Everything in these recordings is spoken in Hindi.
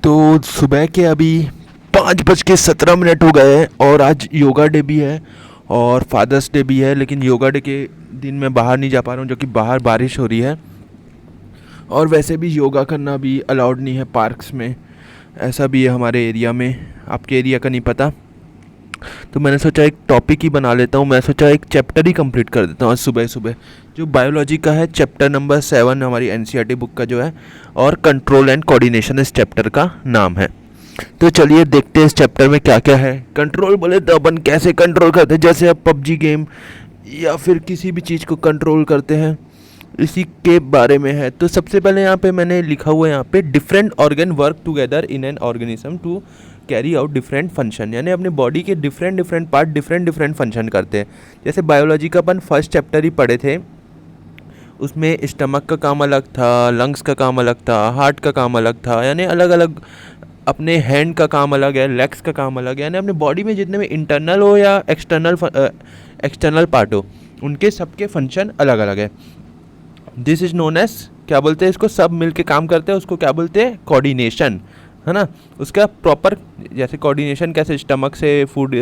तो सुबह के अभी 5:17 हो गए हैं और आज योगा डे भी है और फादर्स डे भी है। लेकिन योगा डे के दिन मैं बाहर नहीं जा पा रहा हूँ, जो कि बाहर बारिश हो रही है और वैसे भी योगा करना भी अलाउड नहीं है पार्क्स में। ऐसा भी है हमारे एरिया में, आपके एरिया का नहीं पता। तो मैंने सोचा एक टॉपिक ही बना लेता हूँ। मैं सोचा एक चैप्टर ही कंप्लीट कर देता हूँ आज सुबह सुबह, जो बायोलॉजी का है, चैप्टर नंबर 7 हमारी एनसीईआरटी बुक का जो है, और कंट्रोल एंड कोऑर्डिनेशन इस चैप्टर का नाम है। तो चलिए देखते हैं इस चैप्टर में क्या क्या है। कंट्रोल बोले तो अपन कैसे कंट्रोल करते हैं, जैसे आप पबजी गेम या फिर किसी भी चीज़ को कंट्रोल करते हैं, इसी के बारे में है। तो सबसे पहले यहाँ पे मैंने लिखा हुआ है, यहाँ पे different organ work together in an organism to carry out different function, यानी अपने बॉडी के डिफरेंट पार्ट डिफरेंट फंक्शन करते हैं। जैसे बायोलॉजी का अपन फर्स्ट चैप्टर ही पढ़े थे, उसमें स्टमक का काम अलग था, लंग्स का काम अलग था, हार्ट का काम अलग था, यानी अलग अलग। अपने हैंड का काम अलग है, लेग्स का काम अलग है, यानी अपने बॉडी में जितने में इंटरनल हो या एक्सटर्नल पार्ट हो, उनके सबके फंक्शन अलग अलग है। दिस इज़ नोन एज, क्या बोलते हैं इसको, सब मिल के काम करते हैं, उसको क्या बोलते हैं, कोऑर्डिनेशन, है ना। उसका प्रॉपर, जैसे कोऑर्डिनेशन कैसे स्टमक से फूड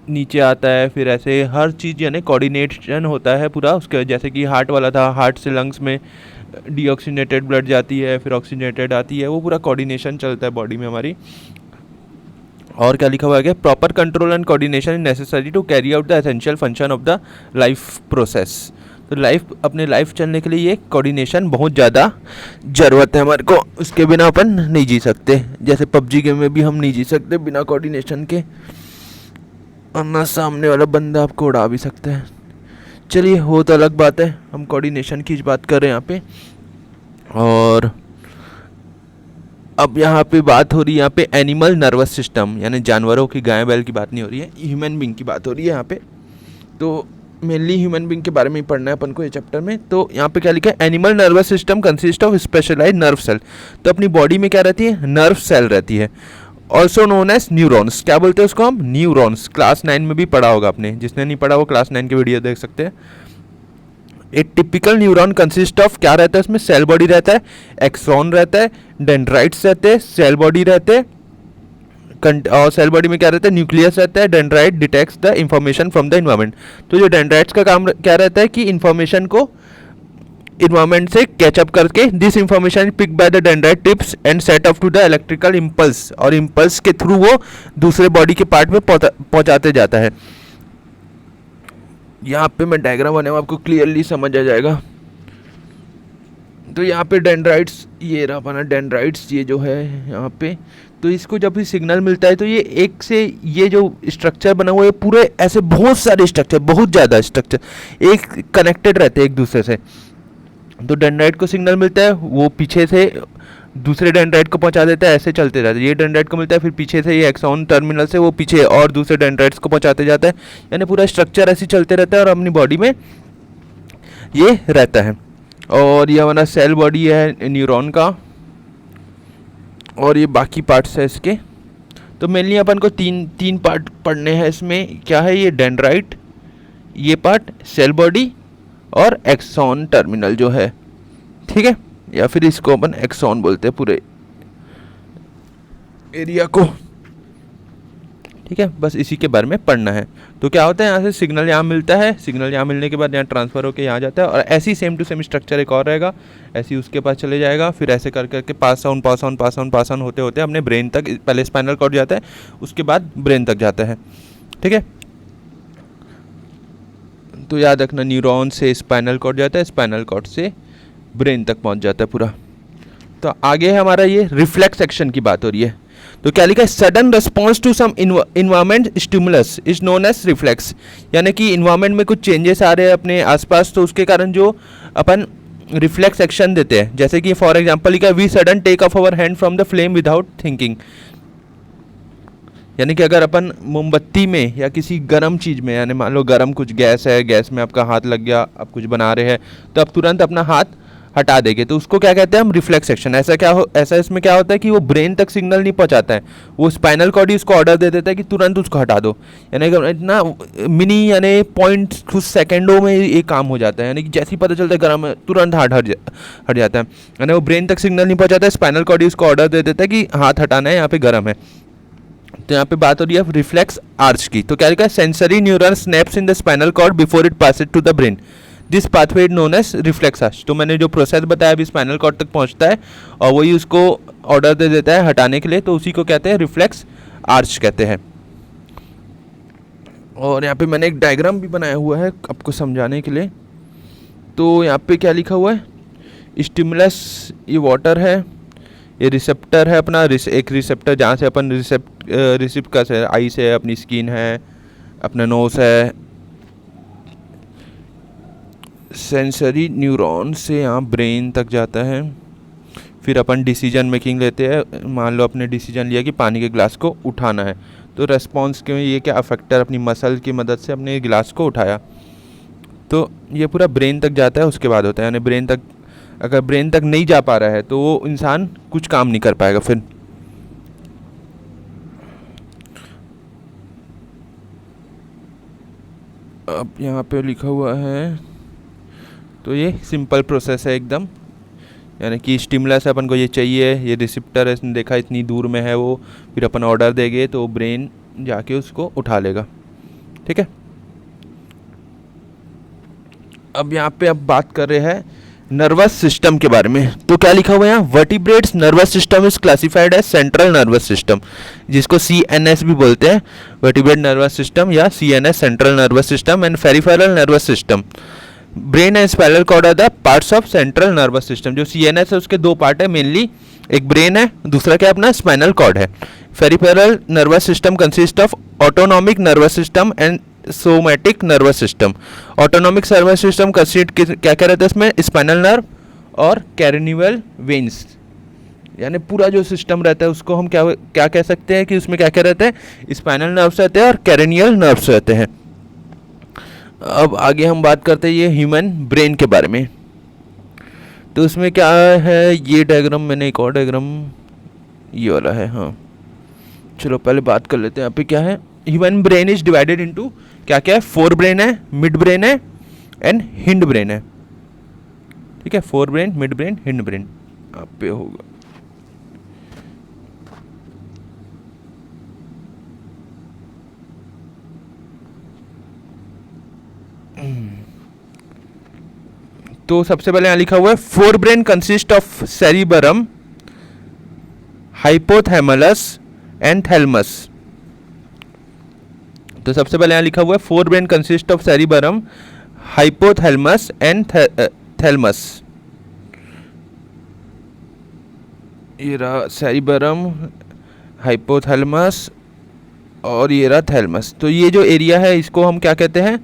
नीचे आता है, फिर ऐसे हर चीज़ यानी कोऑर्डिनेशन होता है पूरा उसका। जैसे कि हार्ट वाला था, हार्ट से लंग्स में डीऑक्सीनेटेड ब्लड जाती है, फिर ऑक्सीनेटेड आती है, वो पूरा कोऑर्डिनेशन चलता है बॉडी में हमारी। और क्या लिखा हुआ है, proper control and coordination is necessary to carry out the essential function of the life process. तो अपने लाइफ चलने के लिए ये कोऑर्डिनेशन बहुत ज़्यादा ज़रूरत है हमारे को, उसके बिना अपन नहीं जी सकते। जैसे पबजी गेम में भी हम नहीं जी सकते बिना कोऑर्डिनेशन के, वरना सामने वाला बंदा आपको उड़ा भी सकता है। चलिए वो तो अलग बात है, हम कोऑर्डिनेशन की बात कर रहे हैं यहाँ पे। और अब यहाँ पे बात हो रही है, यहाँ पे एनिमल नर्वस सिस्टम, यानी जानवरों की, गाय बैल की बात नहीं हो रही है, ह्यूमन बींग की बात हो रही है यहाँ पे। तो मेनली ह्यूमन बींग के बारे में ही पढ़ना है अपन को ये चैप्टर में। तो यहाँ पे क्या लिखा है, animal nervous system consist of specialised nerve cell. तो अपनी बॉडी में क्या रहती है, नर्व सेल रहती है, ऑल्सो नोन एज न्यूरॉन्स। क्या बोलते हैं उसको हम, न्यूरॉन्स। क्लास 9 में भी पढ़ा होगा आपने, जिसने नहीं पढ़ा वो क्लास 9 की वीडियो देख सकते हैं। एक टिपिकल न्यूरॉन कंसिस्ट ऑफ, क्या रहता है उसमें, सेल बॉडी रहता है, एक्सॉन रहता है, डेंड्राइट्स रहते हैं, सेल बॉडी रहते हैं, और सेल बॉडी में क्या रहता है, न्यूक्लियस रहता है। Dendrite detects the information from the environment. तो जो डेंड्राइट्स का काम क्या रहता है कि इंफॉर्मेशन को इन्वायरमेंट से कैचअप करके, this information pick by the dendrite tips and set off to the electrical impulse, और इम्पल्स के थ्रू वो दूसरे बॉडी के पार्ट में पहुंचाते जाता है। यहाँ पे मैं डायग्राम बनाऊँ, आपको क्लियरली समझ आ जाएगा। तो यहाँ पे डेंड्राइट्स, ये रहा अपना डेंड्राइट्स, ये जो है यहाँ पे। तो इसको जब भी सिग्नल मिलता है तो ये एक से, ये जो स्ट्रक्चर बना हुआ है पूरे ऐसे बहुत सारे स्ट्रक्चर, बहुत ज़्यादा स्ट्रक्चर एक कनेक्टेड रहते हैं एक दूसरे से। तो डेंड्राइट को सिग्नल मिलता है, वो पीछे से दूसरे डेंड्राइट को पहुंचा देता है, ऐसे चलते रहते हैं। ये डेंड्राइट को मिलता है, फिर पीछे से ये एक्सॉन टर्मिनल से वो पीछे और दूसरे डेंड्राइट्स को पहुंचाते जाता है, यानी पूरा स्ट्रक्चर ऐसे चलते रहता है और अपनी बॉडी में ये रहता है। और ये हमारा सेल बॉडी है न्यूरॉन का, और ये बाकी पार्ट्स है इसके। तो मेनली अपन को तीन पार्ट पढ़ने हैं इसमें। क्या है, ये डेंड्राइट, ये पार्ट सेल बॉडी, और एक्सॉन टर्मिनल जो है, ठीक है, या फिर इसको अपन एक्सॉन बोलते हैं पूरे एरिया को, ठीक है। बस इसी के बारे में पढ़ना है। तो क्या होता है, यहाँ से सिग्नल यहाँ मिलता है, सिग्नल यहाँ मिलने के बाद यहाँ ट्रांसफ़र होकर यहाँ जाता है, और ऐसी सेम टू सेम स्ट्रक्चर एक और रहेगा, ऐसी उसके पास चले जाएगा, फिर ऐसे कर करके पास ऑन होते होते अपने ब्रेन तक, पहले स्पाइनल कॉर्ड जाता है, उसके बाद ब्रेन तक जाता है, ठीक है। तो याद रखना, न्यूरॉन से स्पाइनल कॉर्ड जाता है, स्पाइनल कॉर्ड से ब्रेन तक पहुँच जाता है पूरा। तो आगे हमारा ये रिफ्लेक्स एक्शन की बात हो रही है। तो क्या लिखा है, sudden response to some environment stimulus is known as reflex, यानी कि इन्वायरमेंट में कुछ चेंजेस आ रहे हैं अपने आसपास, तो उसके कारण जो अपन रिफ्लेक्स एक्शन देते हैं। जैसे कि फॉर एग्जांपल लिखा है, we sudden take off our hand from the flame without thinking, यानी कि अगर अपन मोमबत्ती में या किसी गर्म चीज़ में, यानी मान लो गर्म कुछ गैस है, गैस में आपका हाथ लग गया, आप कुछ बना रहे हैं, तो आप तुरंत अपना हाथ हटा देंगे तो उसको क्या कहते हैं हम, रिफ्लेक्स एक्शन। ऐसा इसमें क्या होता है कि वो ब्रेन तक सिग्नल नहीं पहुंचाता है, वो स्पाइनल कॉर्ड ही उसको ऑर्डर दे देता है कि तुरंत उसको हटा दो। यानी कि इतना मिनी यानी पॉइंट कुछ सेकेंडों में ये काम हो जाता है, यानी कि जैसे ही पता चलता है गर्म है तुरंत हाथ हट जाता है। यानी वो ब्रेन तक सिग्नल नहीं पहुंचाता है, स्पाइनल कॉर्ड ही उसको ऑर्डर दे देता है कि हाथ हटाना है, यहाँ पे गर्म है। तो यहाँ पे बात हो रही है रिफ्लेक्स आर्च की। तो क्या लिखा है, sensory neuron synapse in the spinal cord before it pass to the brain, this pathway known as reflex arch. तो मैंने जो प्रोसेस बताया अभी स्पाइनल कॉर्ड तक पहुँचता है और वही उसको ऑर्डर दे देता है हटाने के लिए, तो उसी को कहते हैं रिफ्लेक्स आर्च कहते हैं। और यहाँ पे मैंने एक डायग्राम भी बनाया हुआ है आपको समझाने के लिए। तो यहाँ पे क्या लिखा हुआ है, स्टिमुलस ये वाटर है, ये रिसेप्टर है अपना, एक रिसेप्टर जहाँ से अपन रिसिप्ट कर सकते हैं, आई से अपनी स्किन है, अपना नोज है। सेंसरी न्यूरॉन से यहाँ ब्रेन तक जाता है, फिर अपन डिसीजन मेकिंग लेते हैं। मान लो अपने डिसीजन लिया कि पानी के गिलास को उठाना है, तो रेस्पॉन्स के ये क्या अफेक्टर अपनी मसल की मदद से अपने गिलास को उठाया, तो ये पूरा ब्रेन तक जाता है, उसके बाद होता है। यानी ब्रेन तक, अगर ब्रेन तक नहीं जा पा रहा है तो वो इंसान कुछ काम नहीं कर पाएगा फिर। अब यहाँ पे लिखा हुआ है, तो ये सिंपल प्रोसेस है एकदम। यानी कि स्टिमुलस अपन को ये चाहिए, ये रिसिप्टर है, देखा इतनी दूर में है वो, फिर अपन ऑर्डर देंगे तो ब्रेन जाके उसको उठा लेगा। ठीक है, अब यहाँ पे अब बात कर रहे हैं नर्वस सिस्टम के बारे में। तो क्या लिखा हुआ है यहाँ, vertebrates nervous system is classified as central nervous system, जिसको CNS भी बोलते हैं, वर्टिब्रेट नर्वस सिस्टम या CNS central nervous system, and peripheral nervous system. Brain and spinal cord are the parts of central nervous system. जो CNS है उसके दो पार्ट है मेनली, एक ब्रेन है, दूसरा क्या अपना स्पाइनल कॉर्ड है। Peripheral nervous system consist of autonomic nervous system and somatic nervous system. Autonomic nervous system consist क्या क्या रहता है इसमें, स्पाइनल नर्व और कैरिनिवल वेन्स, यानी पूरा जो सिस्टम रहता है उसको हम क्या क्या कह सकते हैं कि उसमें क्या क्या रहते हैं, स्पाइनल नर्व्स रहते हैं और कैरिनियल नर्व्स रहते हैं। अब आगे हम बात करते हैं ये ह्यूमन ब्रेन के बारे में। तो उसमें क्या है, ये डायग्राम, मैंने एक और डायग्राम ये वाला है, हाँ चलो पहले बात कर लेते हैं। यहाँ पे क्या है, human brain is divided into क्या क्या है, फोर ब्रेन है, मिड ब्रेन है एंड हिंड ब्रेन है। ठीक है, fore brain, mid brain, hind brain आप पे होगा। तो सबसे पहले यहाँ लिखा हुआ है, forebrain consist of cerebrum, hypothalamus and thalamus. तो सबसे पहले यहाँ लिखा हुआ है, forebrain consist of cerebrum, hypothalamus and thalamus. ये रहा सेरिबरम, हाइपोथैलेमस और ये रहा थैलेमस। तो ये जो एरिया है इसको हम क्या कहते हैं,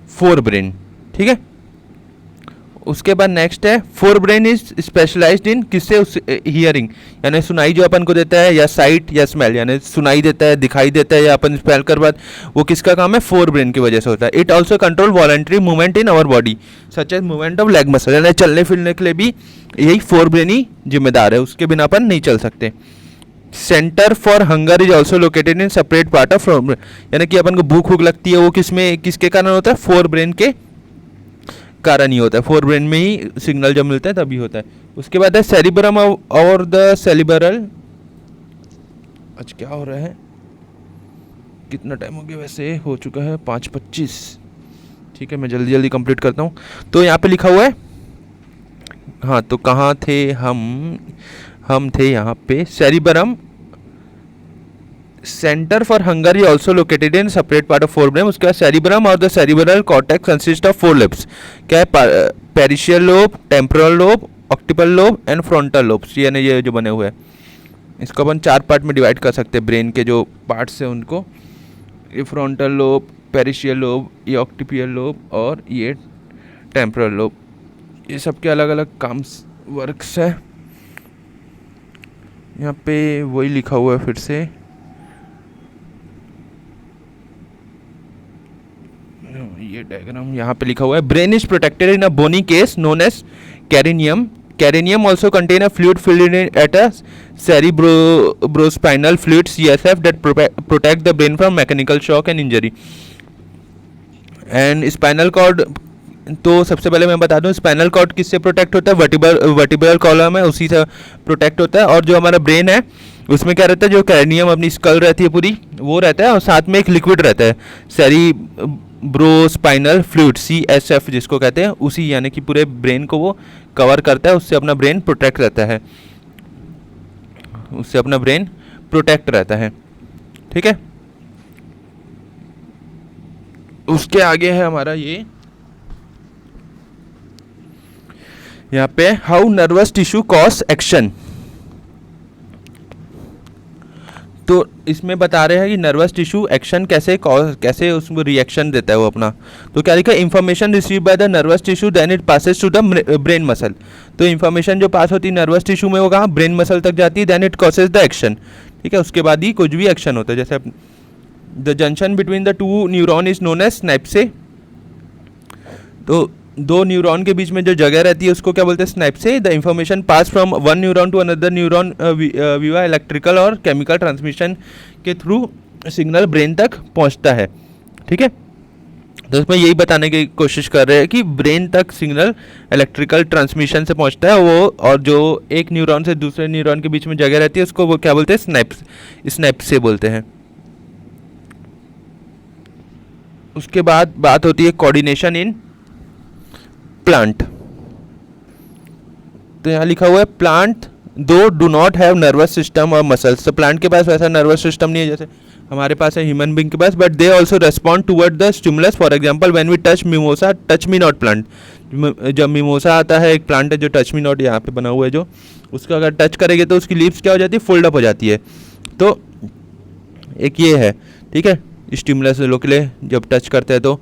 फोर ब्रेन। ठीक है, उसके बाद नेक्स्ट है, फोर ब्रेन इज स्पेशलाइज्ड इन किससे, हियरिंग, यानी सुनाई जो अपन को देता है, या साइट या स्मेल, यानी सुनाई देता है, दिखाई देता है, या अपन स्पेल कर बाद वो किसका काम है, फोर ब्रेन की वजह से होता है। It also control voluntary movement in our body such as movement of leg muscle, यानी चलने फिरने के लिए भी यही फोर ब्रेन ही जिम्मेदार है, उसके बिना अपन नहीं चल सकते। Centre for hunger is also located in separate part of, यानी कि अपन को भूख भूख लगती है वो किसमें, किसके कारण होता है, फोर ब्रेन के कारण ही होता है, फोर ब्रेन में ही सिग्नल जब मिलता है तभी होता है। उसके बाद है सेरिब्रम और द सेरिब्रल, आज क्या हो रहा है, कितना टाइम हो गया, वैसे हो चुका है 5:25। ठीक है, मैं जल्दी जल्दी कंप्लीट करता हूँ। तो यहाँ पे लिखा हुआ है, हाँ तो कहाँ थे हम थे यहाँ पे, cerebrum centre for hunger is also located in separate part of forebrain. उसके बाद सेरिब्रम और the cerebral cortex consist of four lobes, क्या है, parietal lobe, temporal lobe, occipital lobe and frontal lobes, यानी ये जो बने हुए हैं इसको अपन चार पार्ट में डिवाइड कर सकते हैं, ब्रेन के जो पार्ट्स हैं उनको, ये फ्रंटल लोब, पेरिशियल लोब, ये ऑक्टिपियल लोब और ये टेम्पोरल लोब। ये सब के अलग अलग काम वर्क्स है। यहाँ पे वही लिखा हुआ है फिर से, ये डायग्राम यहाँ पे लिखा हुआ है, brain is protected in a bony case known as cranium. Carinium also contain a fluid filled in at a cerebrospinal fluid CSF that protect the brain from mechanical shock and injury. And spinal cord, तो सबसे पहले मैं बता दूं स्पाइनल कॉर्ड किससे प्रोटेक्ट होता है, वर्टिब्रल कॉलम है उसी से प्रोटेक्ट होता है. और जो हमारा ब्रेन है उसमें क्या रहता है, जो कैरिनियम अपनी स्कल रहती है पूरी वो रहता है, और साथ में एक लिक्विड रहता है सेरिब्रोस्पाइनल फ्लूइड CSF जिसको कहते हैं, उसी यानी कि पूरे ब्रेन को वो कवर करता है. उससे अपना ब्रेन प्रोटेक्ट रहता है, उससे अपना ब्रेन प्रोटेक्ट रहता है. ठीक है. उसके आगे है हमारा ये यहाँ पे how nervous tissue cause action. तो इसमें बता रहे हैं कि नर्वस टिश्यू एक्शन कैसे उसमें रिएक्शन देता है वो अपना. तो क्या लिखा है, information receive by the nervous tissue then it passes to the brain muscle. तो इंफॉर्मेशन जो पास होती है नर्वस टिश्यू में वो कहाँ, ब्रेन मसल तक जाती है, then it causes the action. ठीक है. उसके बाद ही कुछ भी एक्शन होता है. जैसे the junction between the two neuron is known as synapse. तो दो न्यूरॉन के बीच में जो जगह रहती है उसको क्या बोलते हैं, synapse. The information pass from one neuron to another neuron via electrical और केमिकल ट्रांसमिशन के थ्रू सिग्नल ब्रेन तक पहुंचता है. ठीक है. तो इसमें यही बताने की कोशिश कर रहे हैं कि ब्रेन तक सिग्नल इलेक्ट्रिकल ट्रांसमिशन से पहुंचता है वो, और जो एक न्यूरॉन से दूसरे न्यूरॉन के बीच में जगह रहती है उसको वो क्या बोलते हैं, स्नाइप्से बोलते हैं. उसके बाद बात होती है कोऑर्डिनेशन इन प्लांट. तो यहाँ लिखा हुआ है प्लांट दो do not have nervous system और मसल्स. तो प्लांट के पास वैसा नर्वस सिस्टम नहीं है जैसे हमारे पास है ह्यूमन बींग के पास, but they also respond toward the stimulus. For example when we touch mimosa, touch me not plant. जब मिमोसा आता है, एक प्लांट है जो टच मी नॉट यहाँ पे बना हुआ है, जो उसका अगर टच करेंगे तो उसकी लीव्स क्या हो जाती है, फोल्ड अप हो जाती है. तो एक ये है. ठीक है. स्टिमुलस लोग के लिए जब टच करते हैं तो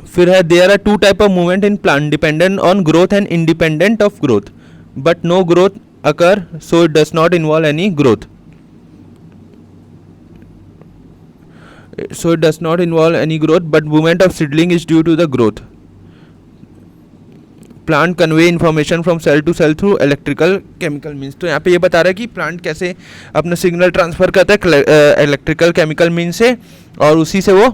फिर है there are two type of movement in plant dependent on growth and independent of growth, but no growth occur so it does not involve any growth. So it does not involve any growth, but movement of seedling is due to the growth. Plant convey information from cell to cell through electrical chemical means. तो यहाँ पे ये बता रहा है कि प्लांट कैसे अपना सिग्नल ट्रांसफर करता है इलेक्ट्रिकल केमिकल मीन से, और उसी से वो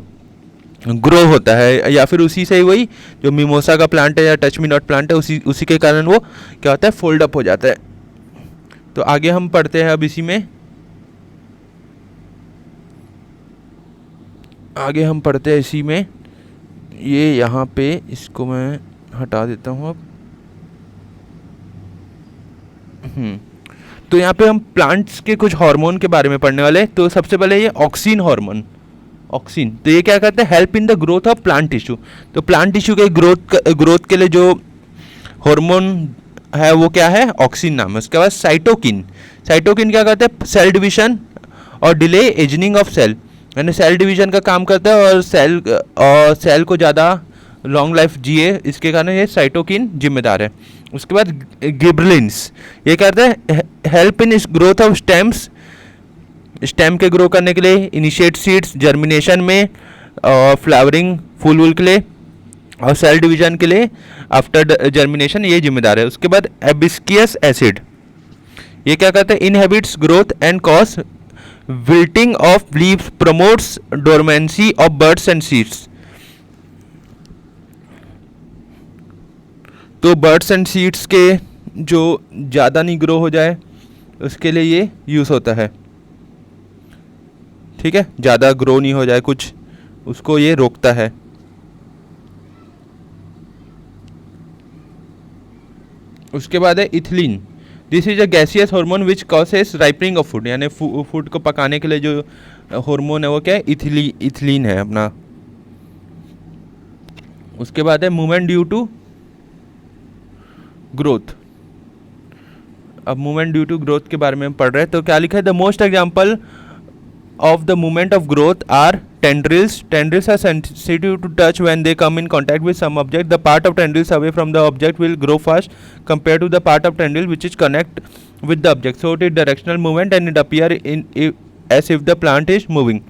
ग्रो होता है, या फिर उसी से ही वही जो मिमोसा का प्लांट है या टच मी नॉट प्लांट है उसी के कारण वो क्या होता है, फोल्ड अप हो जाता है. तो आगे हम पढ़ते हैं अब इसी में, आगे हम पढ़ते हैं इसी में. ये यहाँ पे इसको मैं हटा देता हूँ अब. तो यहाँ पे हम प्लांट्स के कुछ हार्मोन के बारे में पढ़ने वाले. तो सबसे पहले ये ऑक्सीन हार्मोन, ऑक्सीन. तो ये क्या करता है, help in the growth of plant tissue. तो प्लांट टिश्यू के ग्रोथ के लिए जो हार्मोन है वो क्या है, ऑक्सीन नाम है. उसके बाद साइटोकिन. साइटोकिन क्या करता है, सेल डिविजन और डिले एजिंग ऑफ सेल, यानी सेल डिवीजन का काम करता है और सेल को ज़्यादा लॉन्ग लाइफ जिए, इसके कारण ये साइटोकिन जिम्मेदार है. उसके बाद गिबरेलिन्स, ये क्या करता है, help in growth of stems, stem के ग्रो करने के लिए, इनिशिएट सीड्स जर्मिनेशन में, और फ्लावरिंग फूल वूल के लिए, और सेल डिवीजन के लिए आफ्टर जर्मिनेशन, ये जिम्मेदार है. उसके बाद एबिस्कियस एसिड, ये क्या करता है, inhabits growth and cause wilting of leaves, promotes dormancy of birds and seeds. तो बर्ड्स एंड सीड्स के जो ज़्यादा नहीं ग्रो हो जाए उसके लिए ये यूज़ होता है. ठीक है. ज़्यादा ग्रो नहीं हो जाए कुछ, उसको ये रोकता है. उसके बाद है ethylene. This is a gaseous hormone which causes ripening of food, यानी फूड को पकाने के लिए जो हार्मोन है वो क्या है, इथिलीन है अपना. उसके बाद है मूवमेंट ड्यू टू ग्रोथ. अब मूवमेंट ड्यू टू ग्रोथ के बारे में हम पढ़ रहे हैं. तो क्या लिखा है, the most example of the movement of growth are tendrils. Tendrils are sensitive to touch when they come in contact with some object. The part of tendrils away from the object will grow fast compared to the part of tendril which is connect with the object. So it is directional movement and it appear as if the plant is moving.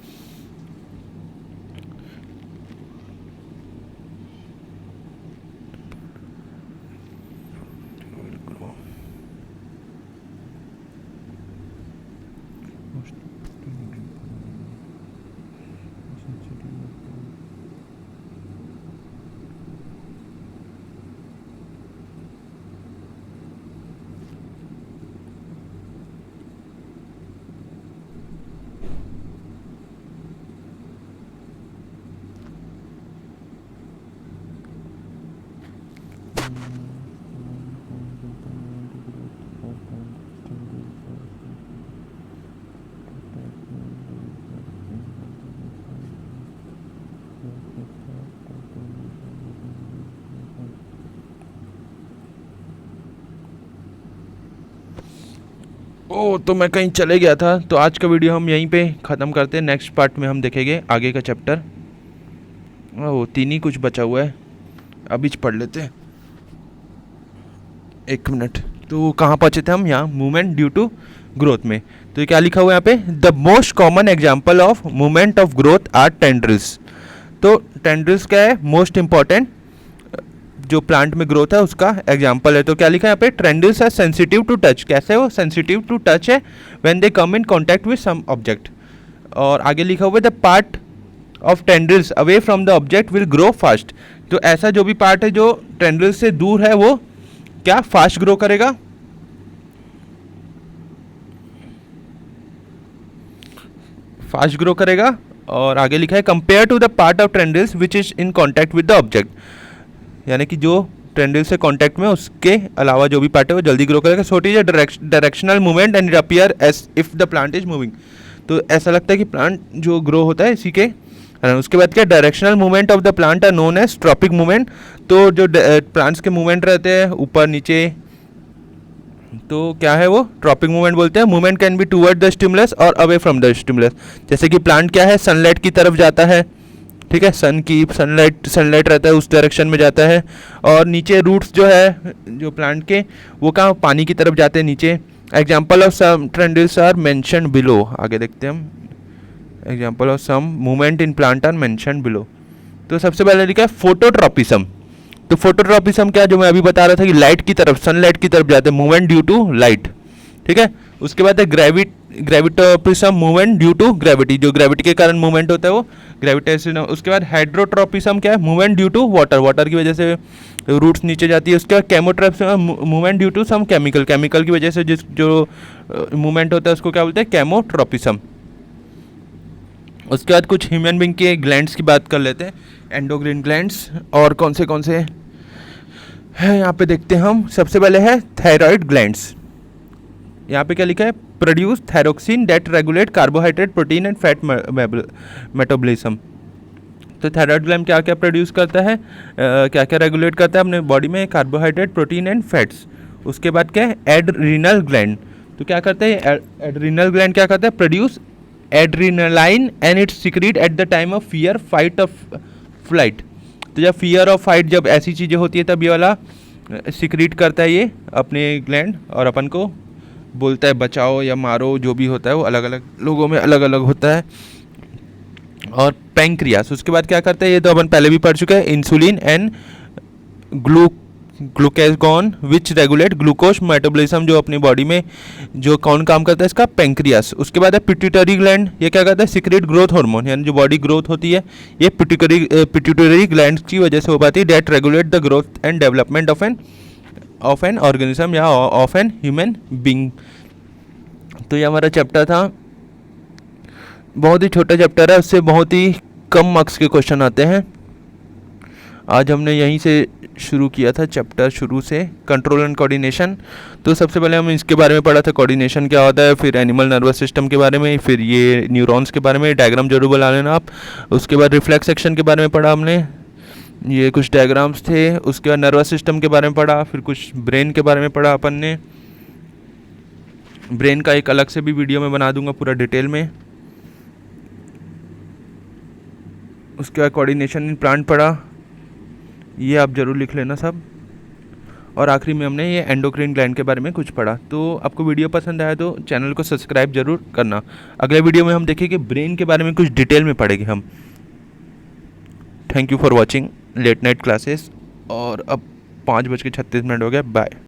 तो मैं कहीं चले गया था, तो आज का वीडियो हम यहीं पे ख़त्म करते हैं। नेक्स्ट पार्ट में हम देखेंगे आगे का चैप्टर। तीन ही कुछ बचा हुआ है, अभी पढ़ लेते हैं। एक मिनट, तो कहाँ पहुँचे थे हम? यहाँ मूवमेंट ड्यू टू ग्रोथ में। तो ये क्या लिखा हुआ है यहाँ पे? The most common example of movement of growth are tendrils. तो टेंड्रिल्स क्या है? मोस्ट इंपॉर्टेंट जो प्लांट में ग्रोथ है उसका एग्जाम्पल है। तो क्या लिखा है यहाँ पे? Tendrils are sensitive to touch. कैसे वो सेंसिटिव टू टच है? When they come in contact with some object. और आगे लिखा हुआ है the part of tendrils away from the object will grow fast. तो ऐसा जो भी पार्ट है जो टेंड्रिल्स से दूर है वो क्या फास्ट ग्रो करेगा? फास्ट ग्रो करेगा। और आगे लिखा है compare to the part of tendrils which is in contact with the object, यानी कि जो टेंड्रिल से कांटेक्ट में उसके अलावा जो भी पार्ट है वो जल्दी ग्रो करेगा। So it is a directional movement and it appear as if the plant is moving. तो ऐसा लगता है कि प्लांट जो ग्रो होता है इसी के। उसके बाद क्या? Directional movement of the plant are known as tropic movement. तो जो प्लांट्स के मूवमेंट रहते हैं ऊपर नीचे, तो क्या है वो? ट्रॉपिक मूवमेंट बोलते हैं। Movement can be toward the stimulus और अवे फ्रॉम द स्टिमुलस। जैसे कि प्लांट क्या है? सनलाइट की तरफ जाता है, ठीक है, सनलाइट रहता है उस डायरेक्शन में जाता है। और नीचे रूट्स जो है जो प्लांट के वो कहाँ? पानी की तरफ जाते हैं नीचे। Example of some tendrils are mentioned below. आगे देखते हैं हम। Example of some movement in plant are mentioned below. तो सबसे पहले लिखा है फोटोट्रॉपिज्म। तो फोटोट्रॉपिज्म क्या? जो मैं अभी बता रहा था कि लाइट की तरफ, सनलाइट की तरफ जाते हैं, मूवमेंट ड्यू टू लाइट, ठीक है। उसके बाद है ग्रेविटोपिज्म, मूवमेंट ड्यू टू ग्रेविटी, जो ग्रेविटी के कारण मूवमेंट होता है वो ग्रेविटेशन। उसके बाद हाइड्रोट्रोपिज्म क्या है? Movement due to water, water की वजह से रूट्स नीचे जाती है। उसके बाद chemotropism, movement due to some chemical, chemical की वजह से जो मूवमेंट होता है उसको क्या बोलते हैं? केमोट्रोपिज्म। उसके बाद कुछ ह्यूमन बींग के ग्लैंड्स की बात कर लेते हैं, एंडोक्राइन ग्लैंड्स। और कौन से हैं यहाँ पे देखते हैं हम। सबसे पहले है थायराइड ग्लैंड्स। यहाँ पे क्या लिखा है? Produce thyroxine that regulate carbohydrate, protein and fat metabolism. तो थायराइड ग्लैंड क्या क्या प्रोड्यूस करता है, क्या क्या रेगुलेट करता है अपने बॉडी में? Carbohydrate, protein and fats. उसके बाद क्या है? Adrenal gland. तो क्या करता है एड्रीनल ग्लैंड? क्या करता है? Produce adrenaline and it's secrete at the time of fear, fight of flight. तो जब फियर ऑफ फाइट, जब ऐसी चीज़ें होती है तब ये वाला सीक्रेट करता है ये अपने ग्लैंड, और अपन को बोलता है बचाओ या मारो, जो भी होता है वो अलग अलग लोगों में अलग अलग होता है। और पैंक्रियास, उसके बाद क्या करता है? ये तो अपन पहले भी पढ़ चुके हैं। Insulin and glucagon which regulate glucose metabolism, जो अपनी बॉडी में जो कौन काम करता है इसका? पैंक्रियास। उसके बाद है पिट्यूटरी ग्लैंड। ये क्या करता है? सीक्रेट ग्रोथ हार्मोन, यानी जो बॉडी ग्रोथ होती है ये पिट्यूटरी ग्लैंड की वजह से हो पाती है। That regulate the growth and development of an organism या ऑफ एन ह्यूमन बींग। तो ये हमारा चैप्टर था, बहुत ही छोटा चैप्टर है, उससे बहुत ही कम मार्क्स के क्वेश्चन आते हैं। आज हमने यहीं से शुरू किया था चैप्टर, शुरू से कंट्रोल एंड कोऑर्डिनेशन। तो सबसे पहले हम इसके बारे में पढ़ा था, कोऑर्डिनेशन क्या होता है, फिर एनिमल नर्वस सिस्टम के बारे में, फिर ये न्यूरॉन्स के बारे में, डायग्राम जरूर बना लेना आप। उसके बाद रिफ्लेक्स एक्शन के बारे में पढ़ा हमने, ये कुछ डायग्राम्स थे। उसके बाद नर्वस सिस्टम के बारे में पढ़ा, फिर कुछ ब्रेन के बारे में पढ़ा अपन ने। ब्रेन का एक अलग से भी वीडियो में बना दूंगा पूरा डिटेल में। उसके बाद कोऑर्डिनेशन इन प्लांट पढ़ा, ये आप ज़रूर लिख लेना सब। और आखिरी में हमने ये एंडोक्राइन ग्लैंड के बारे में कुछ पढ़ा। तो आपको वीडियो पसंद आया तो चैनल को सब्सक्राइब जरूर करना। अगले वीडियो में हम देखेंगे ब्रेन के बारे में कुछ डिटेल में पढ़ेंगे हम। Thank you for watching late night classes. और अब 5:36 हो गया। बाय।